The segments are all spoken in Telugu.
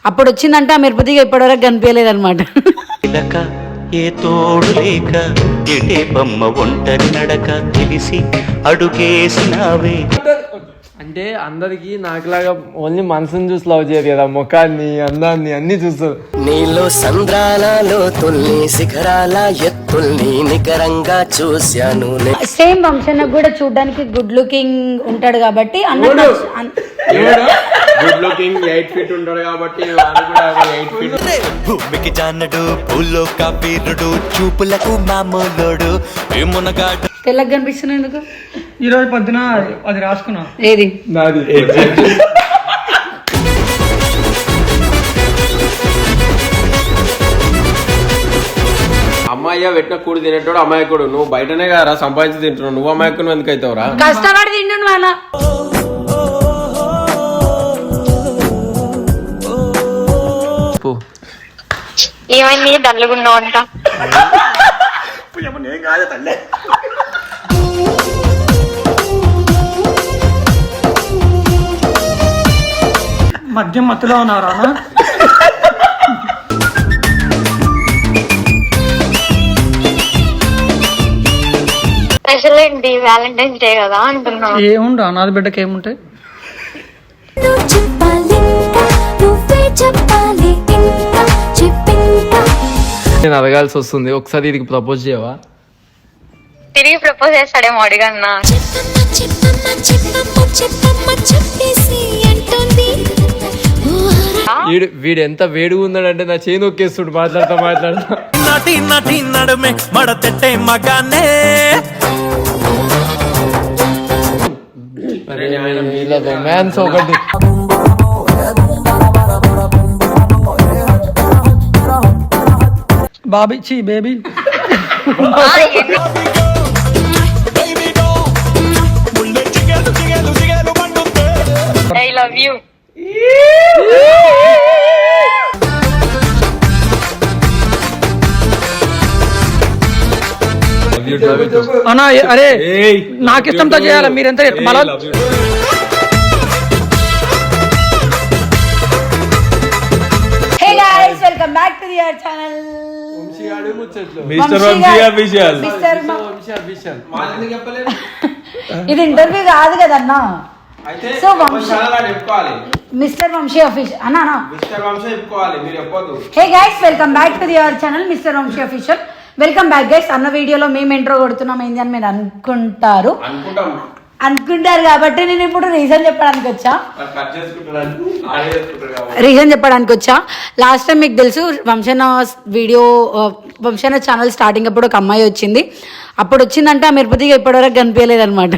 అప్పుడు వచ్చిందంటే ఆ మిరపతిగా ఇప్పటివరకు కనిపించలేదు అనమాట. ఏ తోడు లేక ఎటే బొమ్మ ఒంటరి నడక తెలిసి అడుగేసినావే. అంటే అందరికి నాకులాగా ఓన్లీ మనసుని చూసి లవ్ చేయరు కదా, ముఖాన్ని అందాన్ని అన్ని చూస్తారు. నీలో సంద్రాలలో తొల్లి శిఖరాల ఎత్తుల్ని నికరంగా చూశాను. సేమ్ వంశనకు కూడా చూడడానికి గుడ్ లుకింగ్ ఉంటాడు కాబట్టి గుడ్ లుకింగ్ 8 feet ఉంటాడు కాబట్టి భూమికి జానడు పూలో కాపీరుడు చూపులకు మామూలుడు ఏమునగాడు. తెల్లగా కనిపిస్తున్నా ఎందుకు? ఈ రోజు పొద్దున అది రాసుకున్నా. ఏది నాది అమ్మాయి పెట్టిన కూడి తినేటోడు అమాయకుడు. నువ్వు బయటనే కదా సంపాదించి తింటున్నావు, నువ్వు అమాయకుడు ఎందుకు అవుతావురా? కష్టపడి తిండు వాళ్ళ. ఏమైంది డల్లుగున్నావు అంట? మద్యం మత్తులో ఉన్నారా? స్పెషల్ ఏంటి? వ్యాలంటైన్స్ డే కదా అంటున్నా. ఏముండ్రా నాది బిడ్డకి ఏముంటాయి? నేను అడగాల్సి వస్తుంది, ఒకసారి ఇది ప్రపోజ్ చేయవా? తిరిగి ప్రపోజ్ చేస్తాడేమో అడిగన్నా. వీడు ఎంత వేడిగా ఉన్నాడంటే నా చేయి నొక్కేస్తుడు మాట్లాడుతా. నడుమే మడతెట్టే మగానే రొమాన్స్ ఒకటి. బాబీ చీ బేబీ. I love you. అన్నా అరే నాకు ఇష్టంతో చేయాలి, మీరెంత బల. Hey guys, welcome back to your channel mister Vamshi official. ఇది ఇంటర్వ్యూ కాదు కదన్నా. సో మిస్టర్ వంశీ అఫీషియల్ అన్నా. Hey guys, welcome back to your channel mister Vamshi official. Welcome back guys. అన్న వీడియోలో మేము ఇంట్రో కొడుతున్నాం ఏంది అని మీరు అనుకుంటారు కాబట్టి నేను ఇప్పుడు రీజన్ చెప్పడానికి వచ్చా. లాస్ట్ టైం మీకు తెలుసు వంశన ఛానల్ స్టార్టింగ్ అప్పుడు ఒక అమ్మాయి వచ్చింది. అప్పుడు వచ్చిందంటే ఆ మిరపతిగా ఇప్పటివరకు కనిపించలేదు అనమాట.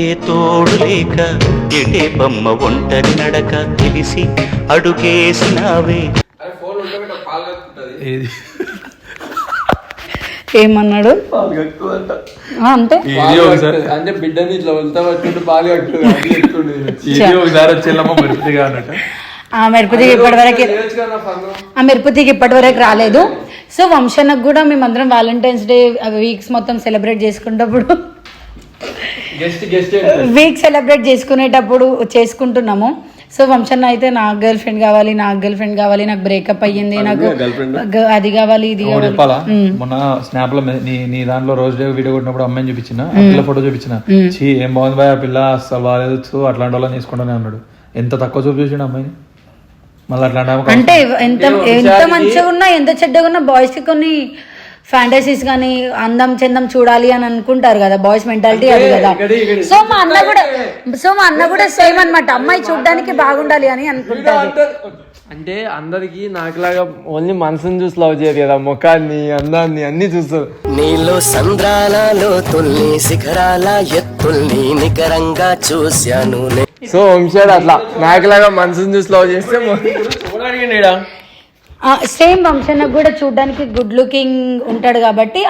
ఏ తోడు లేక ఎటే బొమ్మ ఒంటరి నడక తెలిసి అడుగేసినావే. ఏమన్నాడు అంటే అంటే బిడ్డని ఇట్లా వెళ్తా పట్టుకుంటూ పాలు కట్టుకుంటూ ఆ మిరపతికి ఇప్పటివరకు రాలేదు. సో వంశనకు కూడా మేమందరం వ్యాలంటైన్స్ డే వీక్స్ మొత్తం సెలబ్రేట్ చేసుకునేటప్పుడు చేసుకుంటున్నాము. సో వంశన్న అయితే నాకు గర్ల్ ఫ్రెండ్ కావాలి, నాకు బ్రేకప్ అయ్యింది, నాకు అది కావాలి, ఇది కావాలి. మొన్న స్నాప్ లో నీ దాంట్లో రోజు డే వీడియో కొట్టినప్పుడు అమ్మాయిని చూపించిన, ఆ పిల్ల ఫోటో చూపించిన, ఏం బాగుంది బాయ్ ఆ పిల్ల అసలు బాగాలేదు, అట్లాంటి వాళ్ళని తీసుకుంటానే అన్నాడు. ఎంత తక్కువ చూపు చూసిండు అమ్మాయిని. మళ్ళీ అట్లాంటి అంటే ఎంత మంచిగా ఉన్నా ఎంత చెడ్డగా ఉన్నా బాయ్స్ కి కొన్ని ఫ్యాంటసీస్ కానీ అందం చందం చూడాలి అని అనుకుంటారు కదా, బాయ్స్ మెంటాలిటీ అది కదా. సో మా అన్న కూడా సేమ్ అన్నమాట, అమ్మాయి చూడడానికి బాగుండాలి అని అనుకుంటారు. అంటే అందరికి నాకులాగా ఓన్లీ మనసుని చూసి లవ్ చేయరు కదా, ముఖాన్ని అందాన్ని అన్ని చూస్తారు. నీలో సంద్రాలలో తొల్లి శిఖరాల ఎత్తుల్ని నికరంగా చూశాను. సో వంశాడు అట్లా నాకులాగా మనసుని చూసి లవ్ చేస్తే సేమ్ వంశనకు కూడా చూడడానికి గుడ్ లుకింగ్ ఉంటాడు కాబట్టి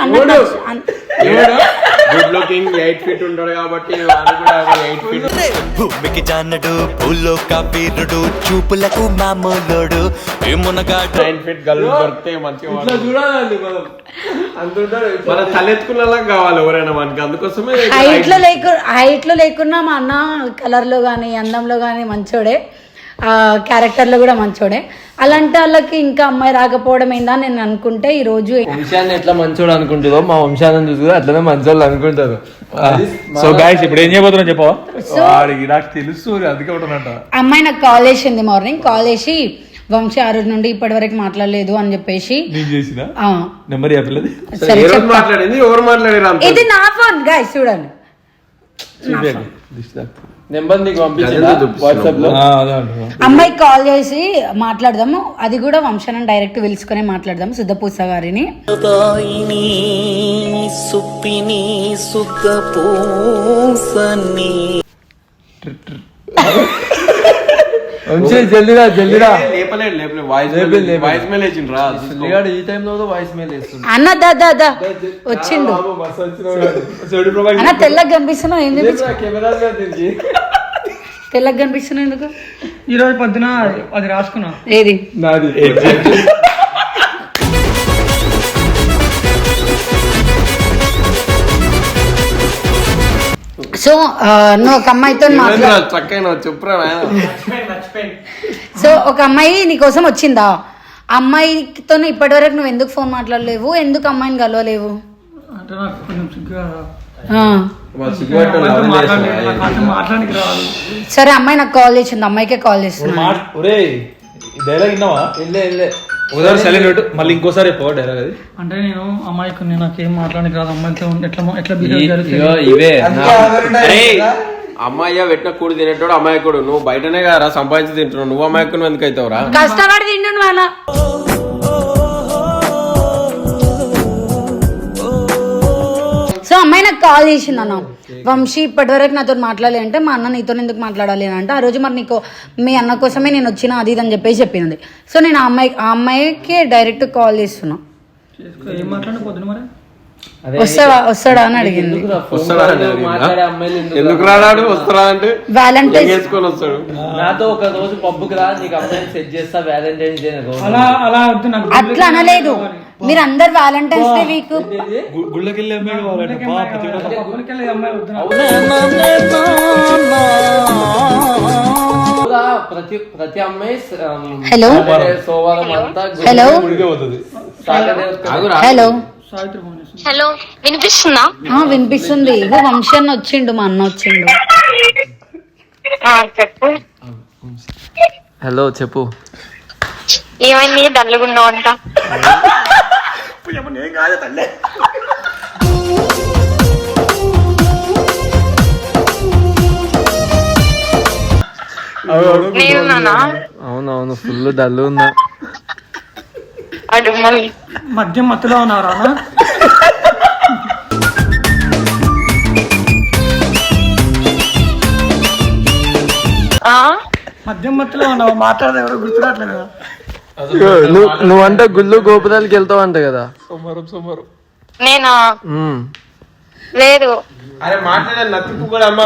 గుడ్ లుకింగ్ 8 feet ఉంటాడు కాబట్టి భూమికి జానడు పూలో కాపీరుడు చూపులకు మామూలుడు ఏమునగాడు. 9 feet గల్లు దొరికితే మంచిగా చూడాలండి మనం. మన తలెత్తుకునేలా కావాలి ఎవరైనా మనకి, అందుకోసమే హైట్ లో లేకున్నా మా అన్న కలర్ లో గానీ అందంలో గానీ మంచోడే. క్యారెక్టర్లో కూడా మంచోడే. అలాంటి వాళ్ళకి ఇంకా అమ్మాయి రాకపోవడం ఏందా నేను అనుకుంటే ఈ రోజు వంశాన్ని ఎట్లా మంచోడు అనుకుంటుందో మా వంశాన్ని చూసి అట్లనే మంచోళ్ళు అనుకుంటారు. సో గైస్ ఇప్పుడు ఏం చేయబోతున్నా చెప్పవా? వాడికి నాకు తెలుసు అందుకే ఉంటున్నట్ట. అమ్మాయి నాకు కాల్ చేసింది మార్నింగ్, కాల్ చేసి వంశీ ఆ రోజు నుండి ఇప్పటి వరకు మాట్లాడలేదు అని చెప్పేసి నెంబర్ చెప్పలేదు. సరే మాట్లాడింది ఎవరు మాట్లాడారు? ఇది నా ఫోన్ గైస్ చూడండి, నెంబర్ నీకు పంపించిందా వాట్సాప్ లో? అమ్మాయి కాల్ చేసి మాట్లాడదాము, అది కూడా వంశాన్ని డైరెక్ట్ పిలుచుకునే మాట్లాడదాం సుద్దపూస గారిని. జల్దిరా లేపలేడు వాయిస్ మెయిల్ వేసిండ్రా ఈ టైంలో వాయిస్ మెయిల్ వేస్తుంది. అన్న దా వచ్చిండు అన్న, తెల్లగా కనిపిస్తున్నావు ఏంది? తెల్లగా కనిపిస్తున్నావు ఎందుకు? ఈ రోజు పొద్దున అది రాసుకున్నా. ఏది? నాది సో నువ్వు ఒక అమ్మాయితో సో ఒక అమ్మాయి నీకోసం వచ్చిందా? అమ్మాయితో ఇప్పటి వరకు నువ్వు ఎందుకు ఫోన్ మాట్లాడలేవు, ఎందుకు అమ్మాయిని కలవలేవు? అంటే నాకు కొంచెం సిగ్గుగా మాట్లాడానికి రాదు. సరే అమ్మాయి నాకు కాల్ చేసింది, అమ్మాయికే కాల్ చేస్తున్నా. డైలాగ్ విన్నావా? మళ్ళీ ఇంకోసారి చెప్పవా డైలాగ్ అది? అంటే నేను అమ్మాయికి నాకేం మాట్లాడానికి రాదు, అమ్మాయితో ఎట్లా బిహేవ్ ఇవే అమ్మాయి పెట్టిన కూడి తినేటోడు అమ్మాయికుడు. నువ్వు బయటనే కదా సంపాదించి తింటున్నావు, నువ్వు అమ్మాయికుడు ఎందుకు అవుతావురా? కష్టపడి తింటుండు వాళ్ళ. సో అమ్మాయి నాకు కాల్ చేసింది అన్న, వంశీ ఇప్పటి వరకు నాతో మాట్లాడలే అంటే మా అన్న నీతో ఎందుకు మాట్లాడాలి అని అంటే, ఆ రోజు మరి నీకు మీ అన్న కోసమే నేను వచ్చిన అది ఇది అని చెప్పేసి చెప్పింది. సో నేను ఆ అమ్మాయికి డైరెక్ట్ కాల్ చేస్తున్నా. ఏం మాట్లాడిన పొద్దున మరి వస్తాడా అని అడిగింది. ఎందుకు రాడు? వస్తాడా అంటే వ్యాలంటైన్స్ వేసుకొని వస్తాడు. నాతో ఒక రోజు పబ్బుకి రా, నీకు అమ్మాయిని సెట్ చేస్తా వ్యాలంటైన్స్ డే. అలా వద్దు నాకు. అట్లా అనలేదు, మీరు అందరు వ్యాలంటైన్స్ డే వీక్ గుళ్ళకెళ్ళి అమ్మాయి అమ్మాయి వద్దు. ప్రతి అమ్మాయి హలో సోమవారం అంతా హలో హలో హలో వినిపిస్తుందా? వినిపిస్తుంది. ఇగో వంశీ అన్న వచ్చిండు, మా అన్న వచ్చిండు. చెప్పు. హలో చెప్పు. ఏమైంది డల్లుగున్నావు అంట? నేనున్నానా? అవునవును ఫుల్ డల్ ఉన్నా. అడుగు మళ్ళీ. మద్యం మత్తులో ఉన్నారా? మద్యం మత్తులో ఉన్నావు, మాట్లాడదు ఎవరు గుర్తురాట్లేదు కదా. నువ్వంటే గుళ్ళు గోపురాలకి వెళ్తావు అంట కదా? నేనా? లేదు. అరే మాట్లాడే నత్తిపు కూడా అమ్మ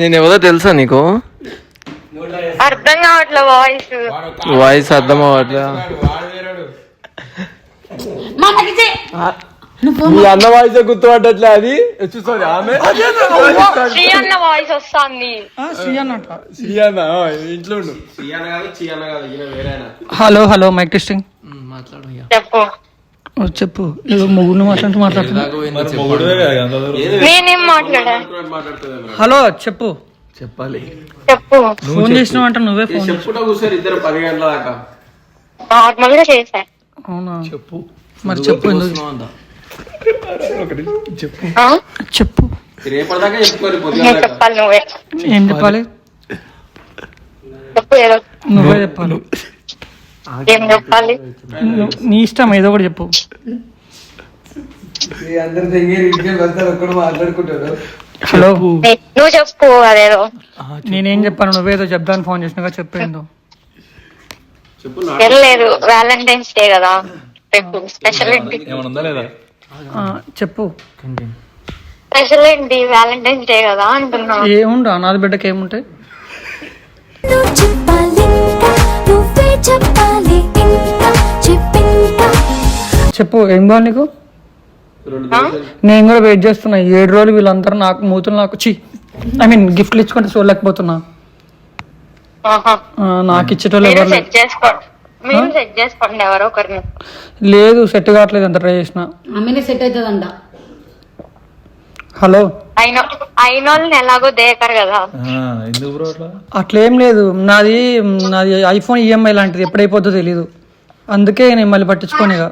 నేను ఎవరో తెలుసా నీకు? అర్థం కావట్లే వాయిస్ అర్థం అవ్వట్లే. మీ అన్న వాయిస్ గుర్తుపట్టట్లే. అది చూస్తుంది ఆమె శ్రీ అన్న వాయిస్ వస్తుంది. శ్రీ అన్న ఇంట్లో ఉండు. శ్రీ అన్న కాదు, శ్రీ అన్న కాదు, ఈయన వేరేనా. Hello mic testing. చెప్పు. చెప్పు. ఏదో మొగుడు మాట్లాడుతున్నా. నేనేం మాట్లాడా? హలో చెప్పు. చెప్పాలి. చెప్పు. ఫోన్ చేసినావు అంటే నువ్వే ఫోన్ చెప్పుకుంటా కూర్చోరు ఇద్దరు 10 గంటల దాకా. నార్మల్ గా చేసా. అవునా? చెప్పు మరి. చెప్పు ఎందుకు చెప్పు. రేపటిదాకా చెప్పుకోరు. చెప్పాలి నువ్వే. ఏం చెప్పాలి? చెప్పు. ఏదో నువ్వే చెప్పాలి. ఏం చెప్పాలి? నీ ఇష్టం, ఏదో ఒకటి చెప్పు. హలో నువ్వు చెప్పు. అదేదో నేనేం చెప్పాను? నువ్వేదో చెప్దాను ఫోన్ చేసినాగా, చెప్పేందో. వెళ్ళలేదు, వ్యాలంటైన్స్ డే కదా, స్పెషల్ ఏంటి? చెప్పు. స్పెషల్ ఏంటి? వ్యాలంటైన్స్ డే కదా అంటున్నా. ఏముండు అనాథ బిడ్డకి ఏముంటాయి? చెప్పు. ఏం కావాలి నీకు? నేను కూడా వెయిట్ చేస్తున్నా 7 రోజులు. వీళ్ళందరూ నాకు మూతులు నాకు ఐ మీన్ గిఫ్ట్లు ఇచ్చుకుంటే చూడలేకపోతున్నా. ఆహా. నాకు ఇచ్చేటోళ్ళు మీరు ఎవరు సెట్ చేసుకోండి, మీరు సెట్ చేసుకోండి ఎవరో ఒకరిని. లేదు, సెట్ కావట్లేదు ఎంత ట్రై చేసిన. ఆమెనే సెట్ అవుతుందంట. హలో, అయిన వాళ్ళని ఎలాగో దేకరు కదా. ఎందుకు బ్రో అట్లా? అట్లేం లేదు, నాది ఐఫోన్ ఈఎంఐ లాంటిది, ఎప్పుడైపోతుందో తెలీదు, అందుకే నేను మళ్ళీ పట్టించుకోనిగా.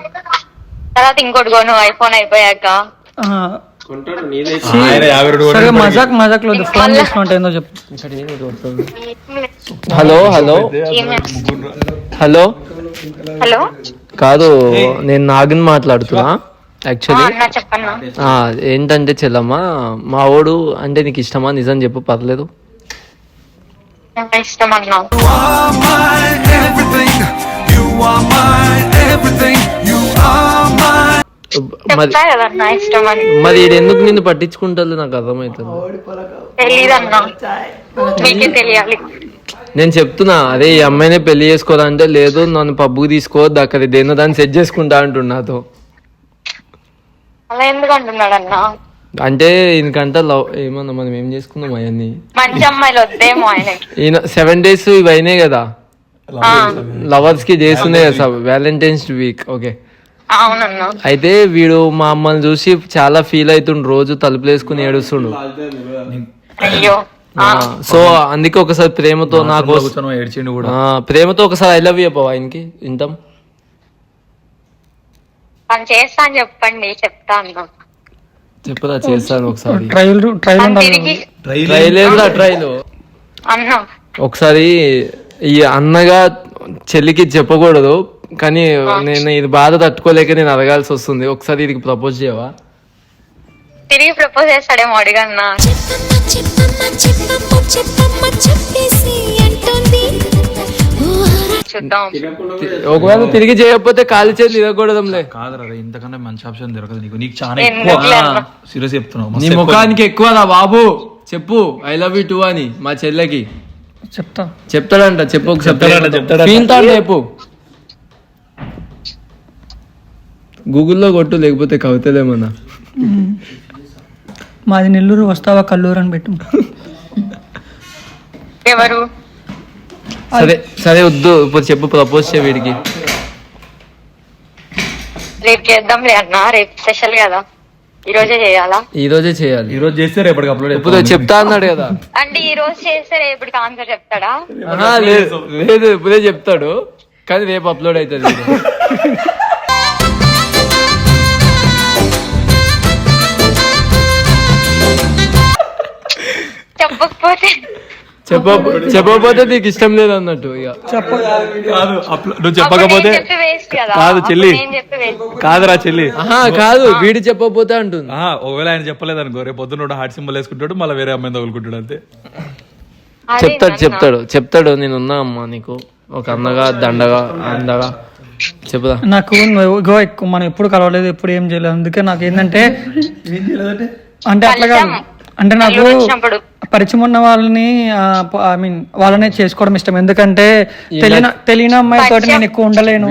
తర్వాత ఇంకోటి కొను ఐఫోన్ అయిపోయాక. సరే, మజాక్ లేదు, ఫోన్ చేసుకుంటే ఏందో చెప్పు. హలో హలో హలో హలో, కాదు, నేను నాగిన్ మాట్లాడుతున్నా యాక్చువల్లీ. అన్నా చెప్పన్నా. ఏంటంటే చెల్లమ్మ, మా వాడు అంటే నీకు ఇష్టమా? నిజం చెప్పు, పర్లేదు. నాకు ఇష్టం అన్నా. చెప్తా కదన్నా ఇష్టం అని. మరి ఈడు ఎందుకు నిన్ను పట్టించుకుంటారు నాకు అర్థమవుతుంది. తెలీదన్నా, మీకే తెలియాలి. నేను చెప్తున్నా, అదే ఈ అమ్మాయినే పెళ్లి చేసుకోవాలంటే లేదు, నన్ను పబ్బుకి తీసుకోవద్దు, అక్కడ దేన్నో దాన్ని సెట్ చేసుకుంటా అంటున్నా నాతో. అలా ఎందుకు అంటున్నాడు అన్నా? అంటే ఈయనకంట లవ్ ఏమన్నా మనం ఏం చేసుకుందాం అవన్నీ. మంచి అమ్మాయిలు వద్దేమో ఆయనకి. ఈయన 7 days ఇవి అయినాయి కదా, లవర్స్ కి చేస్తున్నాయి కదా, వ్యాలంటైన్స్ వీక్. ఓకే, అవునన్నా. అయితే వీడు మా అమ్మని చూసి చాలా ఫీల్ అవుతుండు, రోజు తలుపులు వేసుకుని ఏడుస్తుండు. అయ్యో, సో అందుకే ఒకసారి ప్రేమతో నాకు ఏడ్చిండు కూడా. ప్రేమతో ఒకసారి ఐ లవ్ యూ చెప్పవా ఆయనకి, వింటాం. తను చేస్తా అని చెప్పండి, చెప్తా అన్నా. చెప్పుదా, చేస్తాను ఒకసారి. తను తిరిగి ట్రైల్ అన్నా ఒకసారి ఈ అన్నగా చెల్లికి చెప్పకూడదు, కానీ నేను ఇది బాధ తట్టుకోలేక నేను అడగాల్సి వస్తుంది. ఒకసారి ఇది ప్రపోజ్ చేయవా? తిరిగి ప్రపోజ్ చేస్తాడేమో అడిగన్నా. చూద్దాం. ఒకవేళ తిరిగి చేయకపోతే కాలి చేతులు ఇవ్వకూడదంలే. కాదురా, ఇంతకన్నా మంచి ఆప్షన్ దొరకదు నీకు. నీకు చాలా ఎందుకులే అన్నా? సీరియస్ చెప్తున్నావు. నీ ముఖానికి ఎక్కువ రా బాబు, చెప్పు ఐ లవ్ యూ టూ అని మా చెల్లెకి. చెప్తాడంట, చెప్పు ఒకసారి. చెప్పు, గూగుల్లో కొట్టు, లేకపోతే కవితలేమన్నా. మాది నెల్లూరు, వస్తావా కల్లూరు అని పెట్టు. ఎవరు? సరే సరే వద్దు, ఇప్పుడు చెప్పు, ప్రపోజ్ చేయ వీడికి. రేపు చేద్దాంలే అన్నా, రేపు స్పెషల్ కదా, ఈ రోజే చేయాలా? ఈ రోజే చేయాలి. ఈ రోజు చేస్తే రేపటికి అప్లోడ్ ఇప్పుడు చెప్తా అన్నాడు కదా. అంటే ఈ రోజు చేస్తే రేపటికి ఆన్సర్ చెప్తాడా? లేదు లేదు, ఇప్పుడే చెప్తాడు, కానీ రేపు అప్లోడ్ అవుతుంది. చెప్పకపోతే చెప్పకపోతే నీకు ఇష్టం లేదు అన్నట్టు. ఇక కాదు, నువ్వు చెప్పకపోతే కాదు చెల్లి, కాదురా చెల్లి. కాదు, వీడు చెప్పకపోతే అంటుంది. ఒకవేళ ఆయన చెప్పలేదు అనుకో, రేపు పొద్దున్న హార్ట్ సింబల్ వేసుకుంటాడు, మళ్ళీ వేరే అమ్మాయిని తగులుకుంటాడు అంతే. చెప్తాడు నేనున్నా అమ్మా నీకు ఒక అన్నగా, దండగా, అందగా. చెప్పుదా. నాకు ఎక్కువ మనం ఎప్పుడు కలవలేదు, ఎప్పుడు ఏం చేయలేదు, అందుకే నాకు ఏంటంటే అంటే అట్లా కాదు, అంటే నాకు పరిచయం ఉన్న వాళ్ళని ఐ మీన్ వాళ్ళనే చేసుకోవడం ఇష్టం. ఎందుకంటే తెలియని అమ్మాయితో నేను ఎక్కువ ఉండలేను.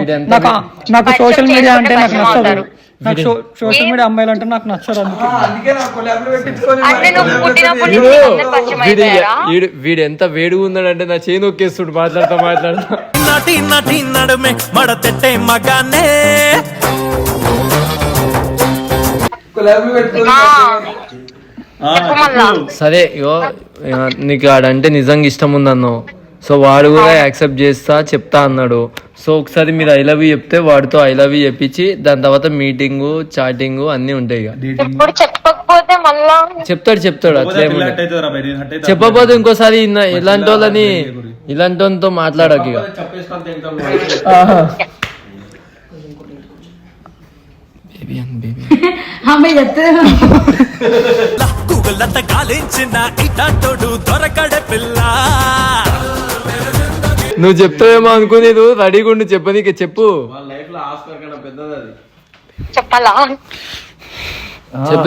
నాకు సోషల్ మీడియా అంటే నాకు నచ్చదు. నాకు సోషల్ మీడియా అమ్మాయిలు అంటే నాకు నచ్చదు. వీడు ఎంత వేడిగా ఉన్నాడంటే నా చేయి నొక్కేస్తుడు మాట్లాడుతా. నడుమే మడతెట్టే మగానే. సరే, ఇగో నీకు ఆడంటే నిజంగా ఇష్టం ఉందన్నావు, సో వాడు కూడా యాక్సెప్ట్ చేస్తా చెప్తా అన్నాడు. సో ఒకసారి మీరు ఐ లవ్ యూ చెప్తే వాడితో ఐ లవ్ యూ చెప్పించి దాని తర్వాత మీటింగ్, చాటింగ్ అన్ని ఉంటాయి. చెప్తాడు అట్లే. చెప్పకపోతే ఇంకోసారి ఇలాంటి వాళ్ళతో మాట్లాడక. నువ్వు చెప్తావేమో అనుకుని రెడీగా ఉండి చెప్పనీకి. చెప్పు,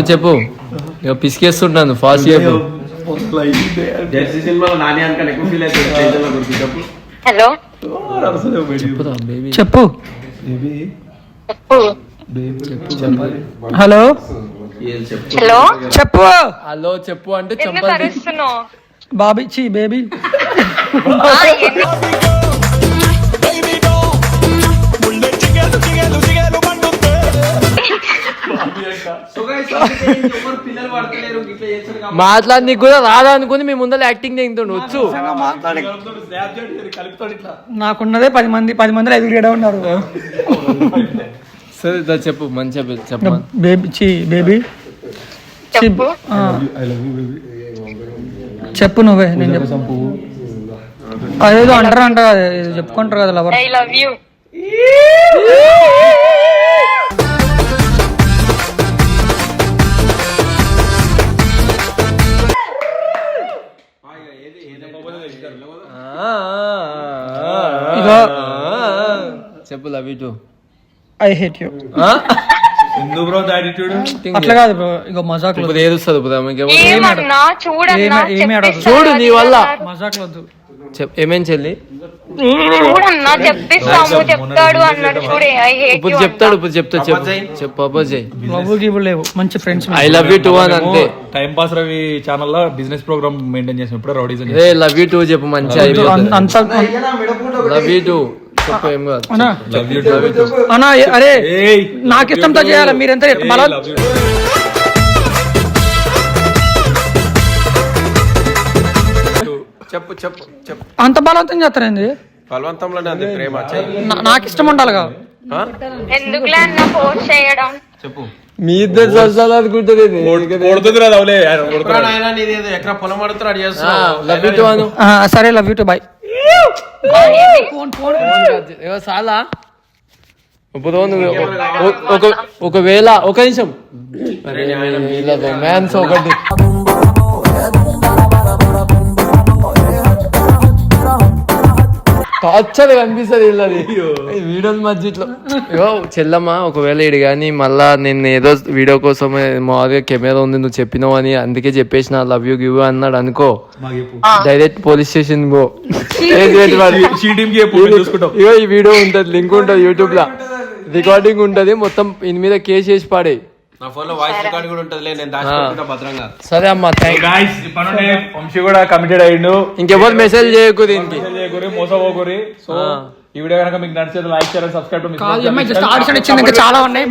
చెప్పు ఇక పిసికేస్తుంటాను, ఫాస్ట్ చెప్పు. హలో, చెప్పురా బేబీ. చెప్పు. హలో హలో, చెప్పు. హలో చెప్పు అంటే ఎందుకు అరుస్తున్నావు? బాబీ చీ బేబీ మాట్లాడి కూడా రాదా అనుకుని మీ ముందర యాక్టింగ్ చేయించండి వచ్చు. నాకున్నదే 10 మందిలో 5 ఉన్నారు. సరే దా చెప్పు మంచిగా చెప్పు. బేబీ చీ బేబీ చెప్పు. చెప్పు నువ్వే, నేను చెప్పు. అదేదో అంటారంట చెప్పుకుంటారు కదా లవర్. I love you. ఇగో చెప్పు love you too. I hate you. ఎందుకు బ్రో యాటిట్యూడ్? అట్లా కాదు బ్రో, ఇగో మజాక్ ఇప్పుడు ఏడుస్తుంది ఇప్పుడు ఏమన్నా చూడన్నా చూడు నీ వల్ల మజాక్ వద్దు. ఏమేం చెల్లి చూడన్నా చెప్పిస్తాము చెప్తాడు అన్నాడు చూడే. ఐ హేట్ ఇప్పుడు చెప్తాడు, ఇప్పుడు చెప్తా చెప్పు అపోజ్ చేయి. లవ్ గివ్ లేవు, మంచి friends. I love you two అని అంతే. టైం పాస్ రవి ఛానల్ లో బిజినెస్ ప్రోగ్రామ్ మెయింటైన్ చేసినప్పుడు rowdyism A love you two చెప్పు మంచిగా అంత లవ్ యూ టూ చెప్పు. ఏం కాదు అన్నా. అరే నాకు ఇష్టంతో చేయాలి, మీరెంత బలం చెప్పు చెప్పు చెప్పు. అంత బలవంతం చేస్తారండి. బలవంతంలోనే అది ప్రేమ. నాకు ఇష్టం ఉండాలిగా. ఎందుకులే అన్న ఫోర్స్ చేయడం. చెప్పు. మీ ఇద్దరు సరసాలు అనుకుంటుంది. ఎక్కడ పొలం అడుగుతున్నాడు లవ్ యూ టూ అను. సరే లవ్ యూ టూ బాయ్. చాలా ఇప్పుడు ఒకవేళ ఒక నిమిషం రొమాన్స్ ఒకటి టార్చర్ కనిపిస్తుంది వీళ్ళది వీడియోల మధ్య ఇట్లా. ఇగో చెల్లమ్మ ఒకవేళ ఇడు కానీ మళ్ళా నేను ఏదో వీడియో కోసం మామూలుగా కెమెరా ఉంది నువ్వు చెప్పినావు అని అందుకే చెప్పేసిన లవ్ యూ గివ్ అన్నాడు అనుకో, డైరెక్ట్ పోలీస్ స్టేషన్ గో. ఇగో ఈ వీడియో ఉంటది, లింక్ ఉంటది యూట్యూబ్ లా, రికార్డింగ్ ఉంటది మొత్తం. దీని మీద కేసు చేసి పాడే. నా ఫోన్ లో వాయిస్ రికార్డ్ కూడా ఉంటదిలే, నేను దాచుకుంటా భద్రంగా. సరే అమ్మా గాయ్స్ ఇప్పటి వంశీ కూడా కమిటెడ్ అయ్యిండు. ఇంకెవరు మెసేజ్ చేయకు దీనికి, మోసపోకూరి. సో ఈ వీడియో కనుక మీకు నచ్చితే లైక్ చేయాలి, సబ్స్క్రైబ్ చాలా ఉన్నాయి.